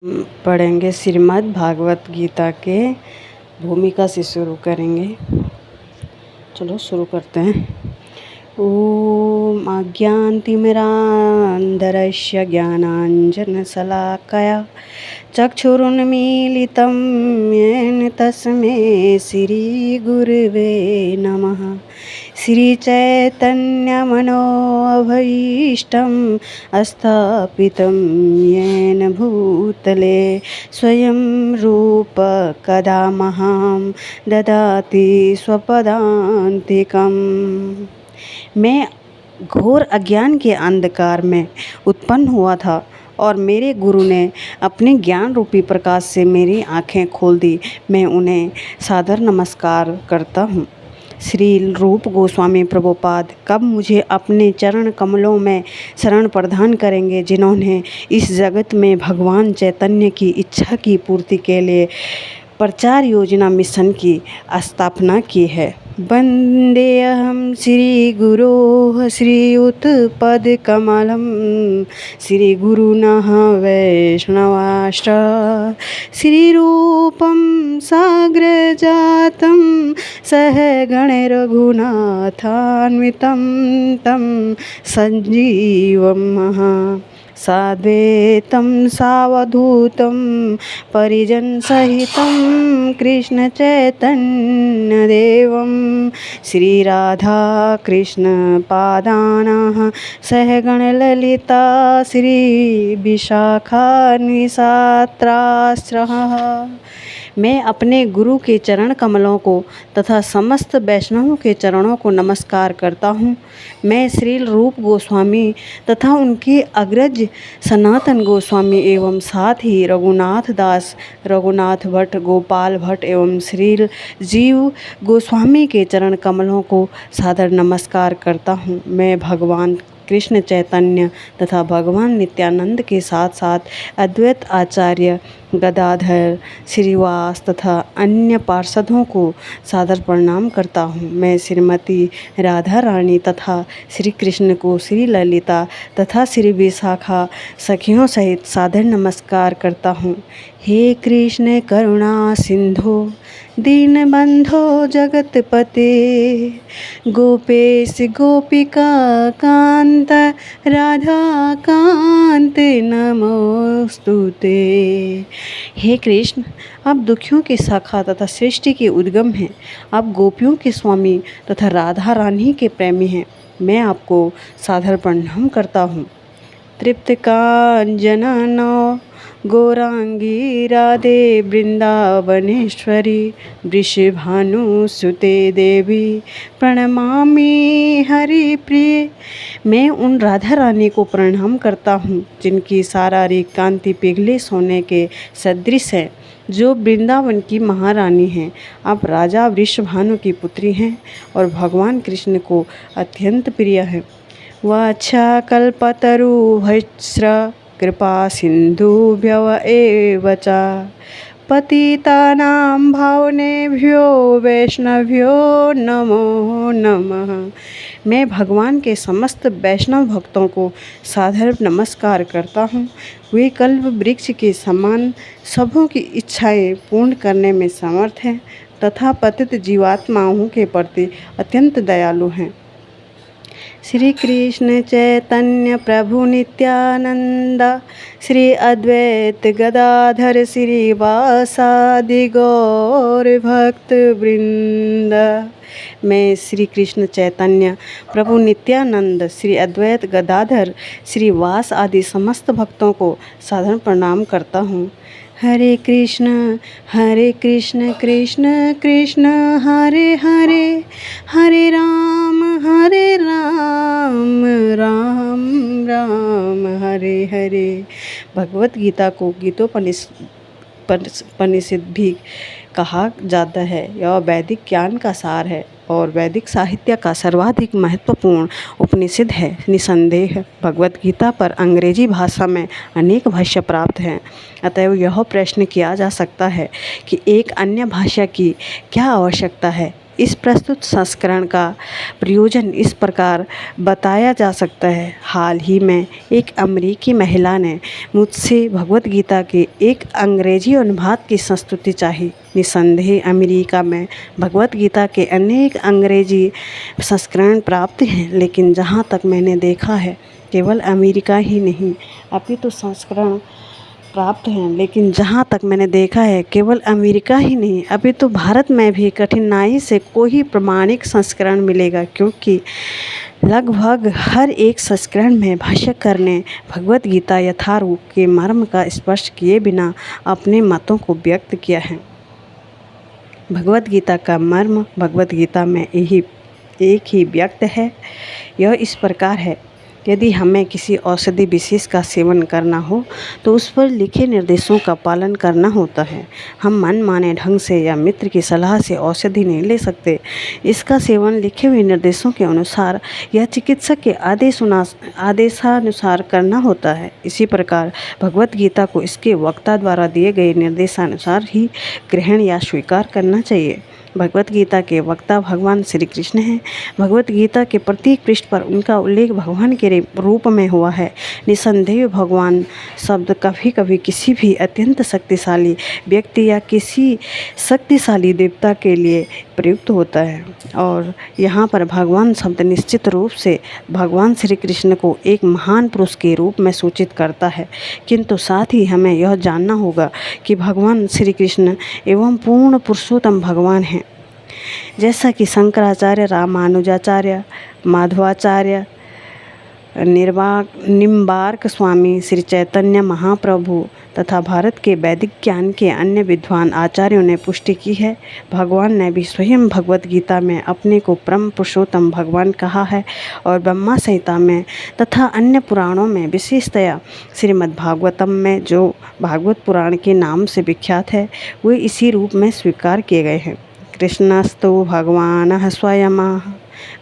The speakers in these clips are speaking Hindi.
पढ़ेंगे श्रीमद् भागवत गीता के भूमिका से शुरू करेंगे। चलो शुरू करते हैं। ॐ अज्ञानतिमिरान्धस्य ज्ञानाञ्जनशलाकया चक्षुरुन्मीलितं येन तस्मै श्रीगुरुवे नमः। श्रीचैतन्यमनोभीष्टं स्थापितं येन भूतले स्वयं रूप कदा मह्यं ददाति स्वपदान्तिकम्। मैं घोर अज्ञान के अंधकार में उत्पन्न हुआ था और मेरे गुरु ने अपने ज्ञान रूपी प्रकाश से मेरी आँखें खोल दी। मैं उन्हें सादर नमस्कार करता हूँ। श्री रूप गोस्वामी प्रभुपाद कब मुझे अपने चरण कमलों में शरण प्रदान करेंगे, जिन्होंने इस जगत में भगवान चैतन्य की इच्छा की पूर्ति के लिए प्रचार योजना मिशन की स्थापना की है। वंदेऽहं श्री गुरोः श्रीयुतपदकमलं श्रीगुरुणः वैष्णवाश्च श्रीरूपं साग्रजातं सहगणरघुनाथान्वितं तं सञ्जीवम् साद्वैतं सावधूतं परिजनसहितं कृष्णचैतन्यदेवं श्रीराधाकृष्णपादानः सहगणललिता श्रीविशाखान्विताश्रः। मैं अपने गुरु के चरण कमलों को तथा समस्त वैष्णवों के चरणों को नमस्कार करता हूँ। मैं श्री रूप गोस्वामी तथा उनके अग्रज सनातन गोस्वामी एवं साथ ही रघुनाथ दास, रघुनाथ भट्ट, गोपाल भट्ट एवं श्री जीव गोस्वामी के चरण कमलों को सादर नमस्कार करता हूँ। मैं भगवान कृष्ण चैतन्य तथा भगवान नित्यानंद के साथ साथ अद्वैत आचार्य गदाधर, श्रीवास तथा अन्य पार्षदों को सादर प्रणाम करता हूँ। मैं श्रीमती राधा रानी तथा श्री कृष्ण को श्री ललिता तथा श्री विशाखा सखियों सहित सादर नमस्कार करता हूँ। हे कृष्ण करुणा सिंधु दीनबंधो जगतपते गोपेश गोपिका कांत राधा कांत नमोस्तुते। हे कृष्ण, आप दुखियों के शाखा तथा सृष्टि के उद्गम हैं। आप गोपियों के स्वामी तथा राधा रानी के प्रेमी हैं। मैं आपको सादर प्रणाम करता हूँ। तृप्त कांचन गौरांगी राधे वृंदावनेश्वरी वृषभानुसुते देवी प्रणमामि हरि प्रिय। मैं उन राधा रानी को प्रणाम करता हूँ जिनकी शारीरिक कांति पिघले सोने के सदृश है, जो वृंदावन की महारानी हैं। आप राजा वृषभानु की पुत्री हैं और भगवान कृष्ण को अत्यंत प्रिय हैं। वाछाकल्पतरुभ्यश्च कृपा सिंधुभ्यव एव च पतितानां भावनेभ्यो वैष्णव्यो नमो नमः। मैं भगवान के समस्त वैष्णव भक्तों को सादर नमस्कार करता हूँ। वे कल्प वृक्ष के समान सबों की इच्छाएं पूर्ण करने में समर्थ हैं तथा पतित जीवात्माओं के प्रति अत्यंत दयालु हैं। श्री कृष्ण चैतन्य प्रभु नित्यानंद श्री अद्वैत गदाधर श्रीवासादि गौर भक्त वृंद। मैं श्री कृष्ण चैतन्य प्रभु नित्यानंद श्री अद्वैत गदाधर श्रीवास आदि समस्त भक्तों को सादर प्रणाम करता हूँ। हरे कृष्ण कृष्ण कृष्ण हरे हरे, हरे राम राम राम हरे हरे। भगवत गीता को गीतोपनिषद भी कहा जाता है। यह वैदिक ज्ञान का सार है और वैदिक साहित्य का सर्वाधिक महत्वपूर्ण उपनिषद है। निसंदेह भगवत गीता पर अंग्रेजी भाषा में अनेक भाष्य प्राप्त हैं। अतएव यह प्रश्न किया जा सकता है कि एक अन्य भाषा की क्या आवश्यकता है। इस प्रस्तुत संस्करण का प्रयोजन इस प्रकार बताया जा सकता है। हाल ही में एक अमेरिकी महिला ने मुझसे भगवत गीता के एक अंग्रेजी अनुवाद की संस्तुति चाही। निसंदेह अमेरिका में भगवत गीता के अनेक अंग्रेजी संस्करण प्राप्त हैं, लेकिन जहाँ तक मैंने देखा है केवल अमेरिका ही नहीं अपितु संस्करण प्राप्त हैं, लेकिन जहाँ तक मैंने देखा है केवल अमेरिका ही नहीं अभी तो भारत में भी कठिनाई से कोई प्रमाणिक संस्करण मिलेगा, क्योंकि लगभग हर एक संस्करण में भाष्यकार ने भगवत गीता यथारूप के मर्म का स्पर्श किए बिना अपने मतों को व्यक्त किया है। भगवत गीता का मर्म भगवत गीता में एक ही व्यक्त है। यह इस प्रकार है, यदि हमें किसी औषधि विशेष का सेवन करना हो तो उस पर लिखे निर्देशों का पालन करना होता है। हम मनमाने ढंग से या मित्र की सलाह से औषधि नहीं ले सकते। इसका सेवन लिखे हुए निर्देशों के अनुसार या चिकित्सक के आदेशानुसार करना होता है। इसी प्रकार भगवत गीता को इसके वक्ता द्वारा दिए गए निर्देशानुसार ही ग्रहण या स्वीकार करना चाहिए। भगवत गीता के वक्ता भगवान श्री कृष्ण हैं। भगवत गीता के प्रत्येक पृष्ठ पर उनका उल्लेख भगवान के रूप में हुआ है। निसंदेह भगवान शब्द कभी कभी किसी भी अत्यंत शक्तिशाली व्यक्ति या किसी शक्तिशाली देवता के लिए प्रयुक्त होता है, और यहाँ पर भगवान शब्द निश्चित रूप से भगवान श्री कृष्ण को एक महान पुरुष के रूप में सूचित करता है। किंतु साथ ही हमें यह जानना होगा कि भगवान श्री कृष्ण एवं पूर्ण पुरुषोत्तम भगवान हैं। जैसा कि शंकराचार्य, रामानुजाचार्य, माधवाचार्य, निम्बार्क स्वामी, श्री चैतन्य महाप्रभु तथा भारत के वैदिक ज्ञान के अन्य विद्वान आचार्यों ने पुष्टि की है। भगवान ने भी स्वयं भगवत गीता में अपने को परम पुरुषोत्तम भगवान कहा है, और ब्रह्मा संहिता में तथा अन्य पुराणों में, विशेषतया श्रीमद् भागवतम में जो भागवत पुराण के नाम से विख्यात है, वे इसी रूप में स्वीकार किए गए हैं। कृष्णस्तु भगवान स्वयं।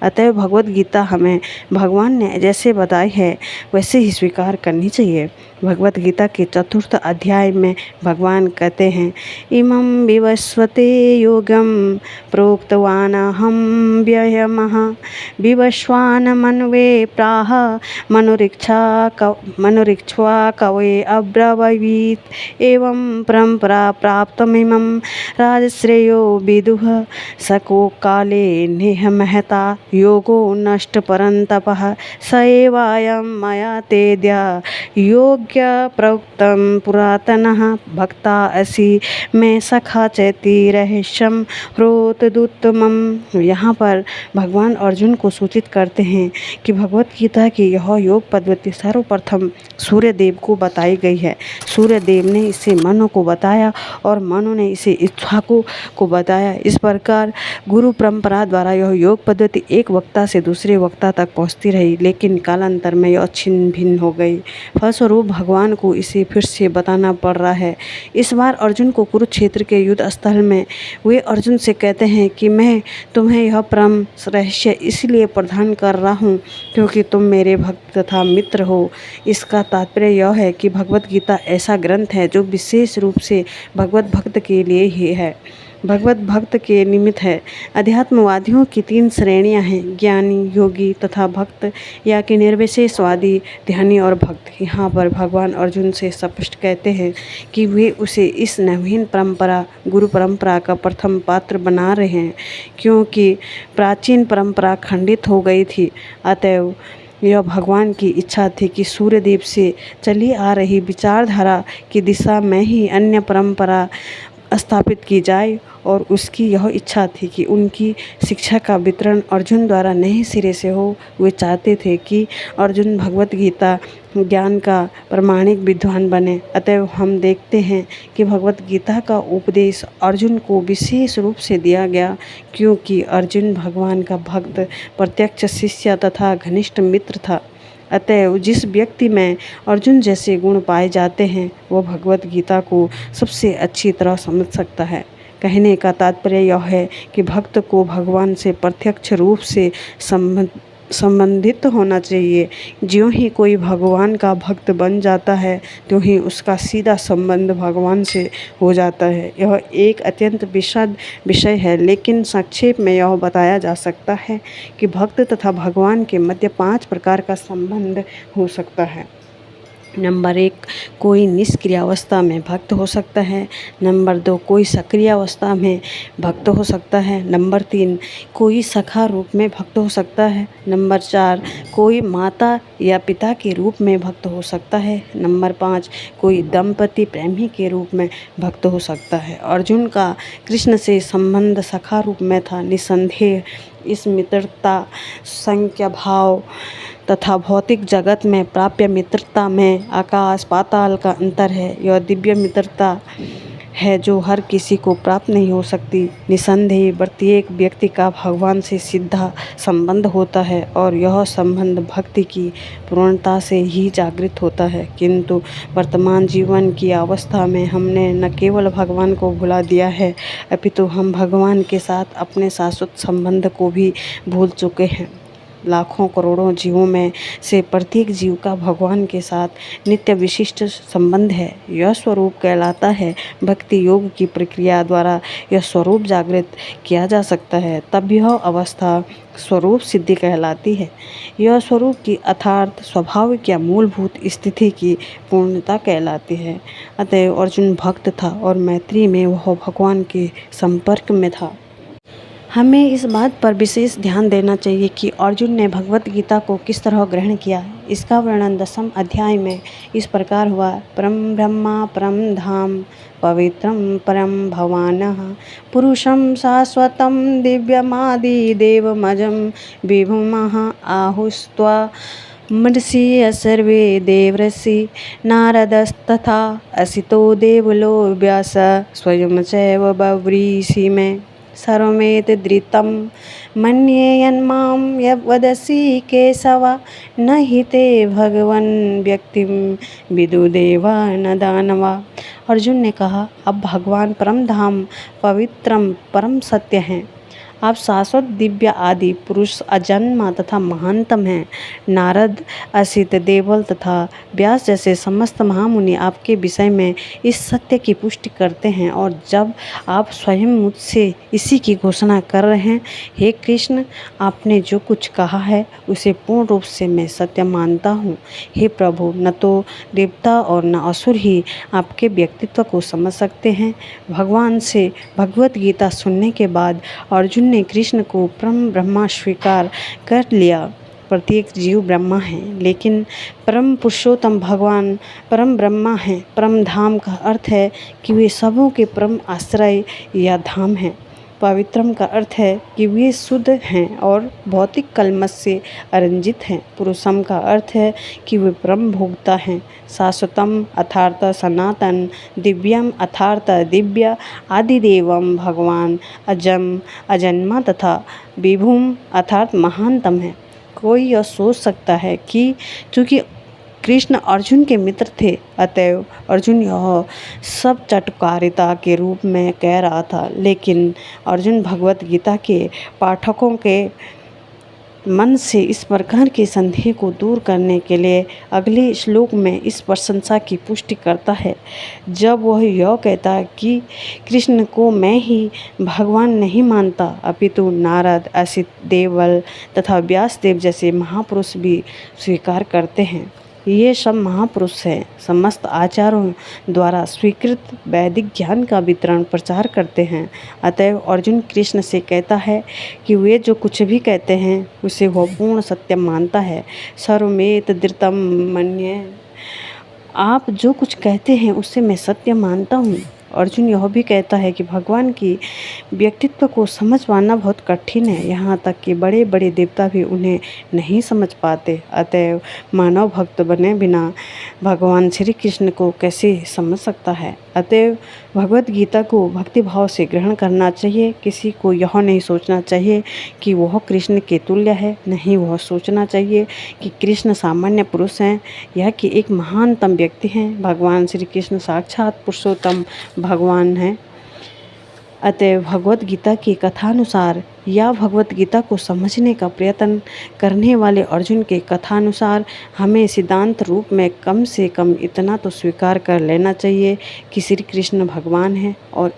अतएव भगवत गीता हमें भगवान ने जैसे बताई है वैसे ही स्वीकार करनी चाहिए। भगवत गीता के 4th अध्याय में भगवान कहते हैं, इमं विवस्वते योगम प्रोक्तवानहं व्ययमः विवस्वान मनवे प्राह मनुरिक्ष्वा कवे अब्रवीत् एवं परंपरा प्राप्तमिमं राजश्रेयो विदुः सको काले नेह महता योगो नष्ट परंतपः स एवायं मया तेद्या योग्य प्रोक्तम पुरातनः भक्ता असि मैं सखा चैती रहस्यम ह्रोतदुत्तमम्। यहाँ पर भगवान अर्जुन को सूचित करते हैं कि भगवत गीता की यह योग पद्धति सर्वप्रथम सूर्यदेव को बताई गई है। सूर्यदेव ने इसे मनु को बताया और मनु ने इसे इक्ष्वाकु को बताया। इस प्रकार गुरु परंपरा द्वारा यह योग पद्धति एक वक्ता से दूसरे वक्ता तक पहुँचती रही, लेकिन कालांतर में यह छिन्न भिन्न हो गई। फलस्वरूप भगवान को इसे फिर से बताना पड़ रहा है। इस बार अर्जुन को कुरुक्षेत्र के युद्ध स्थल में वे अर्जुन से कहते हैं कि मैं तुम्हें यह परम रहस्य इसलिए प्रदान कर रहा हूँ क्योंकि तुम मेरे भक्त तथा मित्र हो। इसका तात्पर्य यह है कि भगवत गीता ऐसा ग्रंथ है जो विशेष रूप से भगवत भक्त के लिए ही है, भगवत भक्त के निमित्त है। अध्यात्मवादियों की 3 श्रेणियां हैं, ज्ञानी, योगी तथा भक्त, या कि निर्विशेषवादी, ध्यानी और भक्त। यहाँ पर भगवान अर्जुन से स्पष्ट कहते हैं कि वे उसे इस नवीन परंपरा, गुरु परंपरा का प्रथम पात्र बना रहे हैं, क्योंकि प्राचीन परंपरा खंडित हो गई थी। अतएव यह भगवान की इच्छा थी कि सूर्यदेव से चली आ रही विचारधारा की दिशा में ही अन्य परंपरा स्थापित की जाए, और उसकी यह इच्छा थी कि उनकी शिक्षा का वितरण अर्जुन द्वारा नए सिरे से हो। वे चाहते थे कि अर्जुन भगवत गीता ज्ञान का प्रमाणिक विद्वान बने। अतएव हम देखते हैं कि भगवत गीता का उपदेश अर्जुन को विशेष रूप से दिया गया, क्योंकि अर्जुन भगवान का भक्त, प्रत्यक्ष शिष्य तथा घनिष्ठ मित्र था। अतएव जिस व्यक्ति में अर्जुन जैसे गुण पाए जाते हैं वह भगवत गीता को सबसे अच्छी तरह समझ सकता है। कहने का तात्पर्य यह है कि भक्त को भगवान से प्रत्यक्ष रूप से संबंधित होना चाहिए। ज्यों ही कोई भगवान का भक्त बन जाता है त्यों ही उसका सीधा संबंध भगवान से हो जाता है। यह एक अत्यंत विशद विषय है, लेकिन संक्षेप में यह बताया जा सकता है कि भक्त तथा भगवान के मध्य 5 प्रकार का संबंध हो सकता है। नंबर 1, कोई निष्क्रिय अवस्था में भक्त हो सकता है। नंबर 2, कोई सक्रिय अवस्था में भक्त हो सकता है। नंबर 3, कोई सखा रूप में भक्त हो सकता है। नंबर 4, कोई माता या पिता के रूप में भक्त हो सकता है। नंबर 5, कोई दंपति प्रेमी के रूप में भक्त हो सकता है। अर्जुन का कृष्ण से संबंध सखा रूप में था। निसंदेह इस मित्रता संख्या भाव तथा भौतिक जगत में प्राप्य मित्रता में आकाश पाताल का अंतर है। यह दिव्य मित्रता है जो हर किसी को प्राप्त नहीं हो सकती। निसंदेह प्रत्येक व्यक्ति का भगवान से सीधा संबंध होता है और यह संबंध भक्ति की पूर्णता से ही जागृत होता है। किंतु वर्तमान जीवन की अवस्था में हमने न केवल भगवान को भुला दिया है, अपितु हम भगवान के साथ अपने शाश्वत संबंध को भी भूल चुके हैं। लाखों करोड़ों जीवों में से प्रत्येक जीव का भगवान के साथ नित्य विशिष्ट संबंध है। यह स्वरूप कहलाता है। भक्ति योग की प्रक्रिया द्वारा यह स्वरूप जागृत किया जा सकता है, तब यह अवस्था स्वरूप सिद्धि कहलाती है। यह स्वरूप की अर्थात स्वाभाविक या मूलभूत स्थिति की पूर्णता कहलाती है। अतएव अर्जुन भक्त था और मैत्री में वह भगवान के संपर्क में था। हमें इस बात पर विशेष ध्यान देना चाहिए कि अर्जुन ने भगवत गीता को किस तरह ग्रहण किया। इसका वर्णन 10वें अध्याय में इस प्रकार हुआ। परम ब्रह्मा परम धाम पवित्रम परम भवानः पुरुषं शाश्वतं दिव्यमादिदेवमजं विभुमः आहुस्त्वा मर्षि सर्वे देवऋषि नारदस्तथा असितो देवलो व्यास स्वयं चैव बव्रीषि मे सर्वमेतद्धृतं मन्येयन्मां यद्वदसि केशव न हि ते भगवन् व्यक्तिं विदुदेवा न दानवा। अर्जुन ने कहा, अब भगवान परम धाम पवित्रम परम सत्य हैं। आप शाश्वत दिव्य आदि पुरुष अजन्मा तथा महानतम हैं। नारद असित देवल तथा व्यास जैसे समस्त महामुनि आपके विषय में इस सत्य की पुष्टि करते हैं और जब आप स्वयं मुझसे इसी की घोषणा कर रहे हैं। हे कृष्ण, आपने जो कुछ कहा है उसे पूर्ण रूप से मैं सत्य मानता हूँ। हे प्रभु, न तो देवता और न असुर ही आपके व्यक्तित्व को समझ सकते हैं। भगवान से भगवत गीता सुनने के बाद अर्जुन ने कृष्ण को परम ब्रह्मा स्वीकार कर लिया। प्रत्येक जीव ब्रह्मा है, लेकिन परम पुरुषोत्तम भगवान परम ब्रह्मा हैं। परम धाम का अर्थ है कि वे सबों के परम आश्रय या धाम हैं। पवित्रम का अर्थ है कि वे शुद्ध हैं और भौतिक कलमश से अरंजित हैं। पुरुषम का अर्थ है कि वे परम भोक्ता हैं। शाश्वतम अर्थात सनातन, दिव्यम अर्थात दिव्य, आदिदेवम भगवान अजम अजन्मा तथा विभुम अर्थात महानतम है। कोई यह सोच सकता है कि चूँकि कृष्ण अर्जुन के मित्र थे, अतएव अर्जुन यह सब चटकारिता के रूप में कह रहा था। लेकिन अर्जुन भगवत गीता के पाठकों के मन से इस प्रकार के संदेह को दूर करने के लिए अगले श्लोक में इस प्रशंसा की पुष्टि करता है, जब वह यह कहता है कि कृष्ण को मैं ही भगवान नहीं मानता, अपितु नारद असित देवल तथा व्यासदेव जैसे महापुरुष भी स्वीकार करते हैं। ये सब महापुरुष हैं, समस्त आचार्यों द्वारा स्वीकृत वैदिक ज्ञान का वितरण प्रचार करते हैं। अतएव अर्जुन कृष्ण से कहता है कि वे जो कुछ भी कहते हैं उसे वह पूर्ण सत्य मानता है। सर्वमेत धृतम मन्ये, आप जो कुछ कहते हैं उससे मैं सत्य मानता हूँ। अर्जुन यह भी कहता है कि भगवान की व्यक्तित्व को समझ पाना बहुत कठिन है, यहाँ तक कि बड़े बड़े देवता भी उन्हें नहीं समझ पाते। अतएव मानव भक्त बने बिना भगवान श्री कृष्ण को कैसे समझ सकता है। अतएव भगवत गीता को भक्तिभाव से ग्रहण करना चाहिए। किसी को यह नहीं सोचना चाहिए कि वह कृष्ण के तुल्य है, नहीं, वह सोचना चाहिए कि कृष्ण सामान्य पुरुष हैं या कि एक महानतम व्यक्ति हैं। भगवान श्री कृष्ण साक्षात पुरुषोत्तम भगवान हैं। अतएव भगवत गीता की कथानुसार या भगवत गीता को समझने का प्रयत्न करने वाले अर्जुन के कथानुसार हमें सिद्धांत रूप में कम से कम इतना तो स्वीकार कर लेना चाहिए कि श्री कृष्ण भगवान हैं, और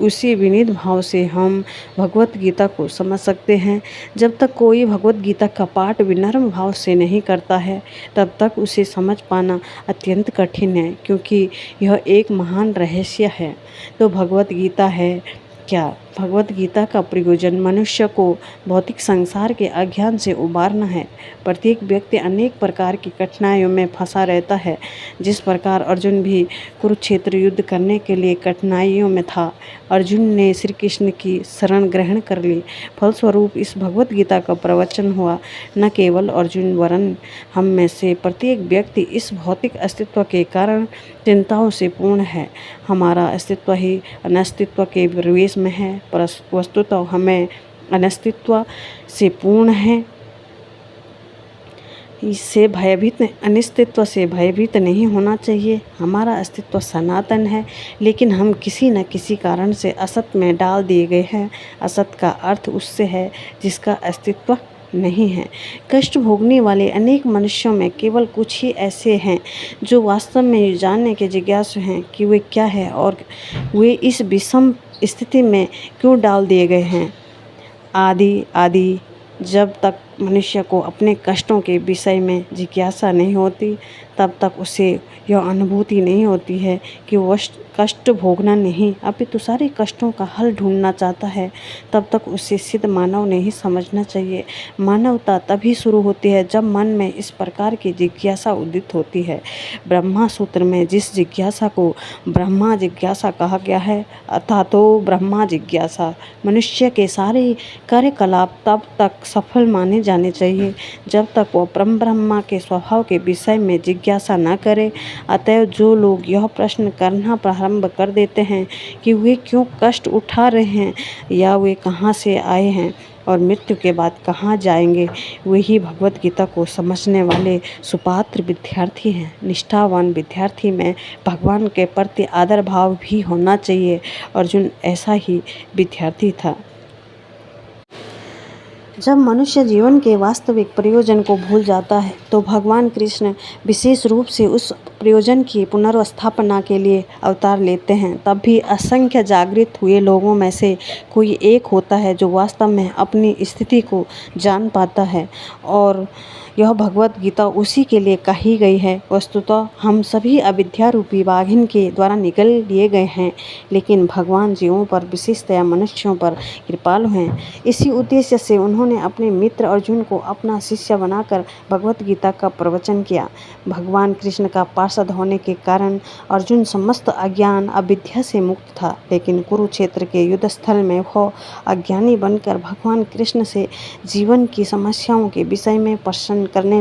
उसी विनीत भाव से हम भगवत गीता को समझ सकते हैं। जब तक कोई भगवत गीता का पाठ विनम्र भाव से नहीं करता है तब तक उसे समझ पाना अत्यंत कठिन है, क्योंकि यह एक महान रहस्य है। तो भगवत गीता है क्या? भगवत गीता का प्रयोजन मनुष्य को भौतिक संसार के अज्ञान से उबारना है। प्रत्येक व्यक्ति अनेक प्रकार की कठिनाइयों में फंसा रहता है। जिस प्रकार अर्जुन भी कुरुक्षेत्र युद्ध करने के लिए कठिनाइयों में था, अर्जुन ने श्री कृष्ण की शरण ग्रहण कर ली। फलस्वरूप इस भगवत गीता का प्रवचन हुआ। न केवल अर्जुन वरन हम में से प्रत्येक व्यक्ति इस भौतिक अस्तित्व के कारण चिंताओं से पूर्ण है। हमारा अस्तित्व ही अनस्तित्व के प्रवेश में है, पर वस्तुतः हमें अनस्तित्व से पूर्ण है। इससे भयभीत अनिश्चितत्व से भयभीत नहीं होना चाहिए। हमारा अस्तित्व सनातन है, लेकिन हम किसी न किसी कारण से असत में डाल दिए गए हैं। असत का अर्थ उससे है जिसका अस्तित्व नहीं है। कष्ट भोगने वाले अनेक मनुष्यों में केवल कुछ ही ऐसे हैं जो वास्तव में जानने के जिज्ञासु हैं कि वे क्या है और वे इस विषम स्थिति में क्यों डाल दिए गए हैं। आदि जब तक मनुष्य को अपने कष्टों के विषय में जिज्ञासा नहीं होती, तब तक उसे यह अनुभूति नहीं होती है कि वह कष्ट भोगना नहीं अपितु सारे कष्टों का हल ढूंढना चाहता है। तब तक उसे सिद्ध मानव नहीं समझना चाहिए। मानवता तभी शुरू होती है जब मन में इस प्रकार की जिज्ञासा उदित होती है। ब्रह्मा सूत्र में जिस जिज्ञासा को ब्रह्मा जिज्ञासा कहा गया है, अर्थात तो ब्रह्मा जिज्ञासा, मनुष्य के सारे कार्यकलाप तब तक सफल माने जाने चाहिए जब तक वह परम ब्रह्मा के स्वभाव के विषय में जिज्ञासा न करे। अतएव जो लोग यह प्रश्न करना प्रारंभ कर देते हैं कि वे क्यों कष्ट उठा रहे हैं या वे कहाँ से आए हैं और मृत्यु के बाद कहाँ जाएंगे, वही भगवत गीता को समझने वाले सुपात्र विद्यार्थी हैं। निष्ठावान विद्यार्थी में भगवान के प्रति आदर भाव भी होना चाहिए। अर्जुन ऐसा ही विद्यार्थी था। जब मनुष्य जीवन के वास्तविक प्रयोजन को भूल जाता है तो भगवान कृष्ण विशेष रूप से उस प्रयोजन की पुनर्स्थापना के लिए अवतार लेते हैं। तब भी असंख्य जागृत हुए लोगों में से कोई एक होता है जो वास्तव में अपनी स्थिति को जान पाता है, और यह भगवत गीता उसी के लिए कही गई है। वस्तुतः हम सभी अविद्या रूपी बाघिन के द्वारा निगल लिए गए हैं, लेकिन भगवान जीवों पर विशेषतया मनुष्यों पर कृपालु हैं। इसी उद्देश्य से उन्होंने अपने मित्र अर्जुन को अपना शिष्य बनाकर भगवत गीता का प्रवचन किया। भगवान कृष्ण का पार्षद होने के कारण अर्जुन समस्त अज्ञान अविद्या से मुक्त था, लेकिन कुरुक्षेत्र के युद्ध स्थल में वह अज्ञानी बनकर भगवान कृष्ण से जीवन की समस्याओं के विषय में प्रश्न करने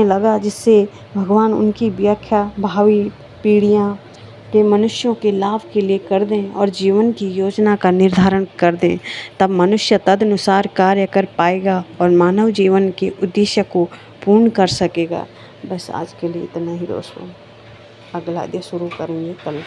लगा, जिससे भगवान उनकी व्याख्या भावी पीढ़ियाँ के मनुष्यों के लाभ के लिए कर दें और जीवन की योजना का निर्धारण कर दें। तब मनुष्य तदनुसार कार्य कर पाएगा और मानव जीवन के उद्देश्य को पूर्ण कर सकेगा। बस आज के लिए इतना ही दोस्तों। अगला अध्याय शुरू करेंगे कल।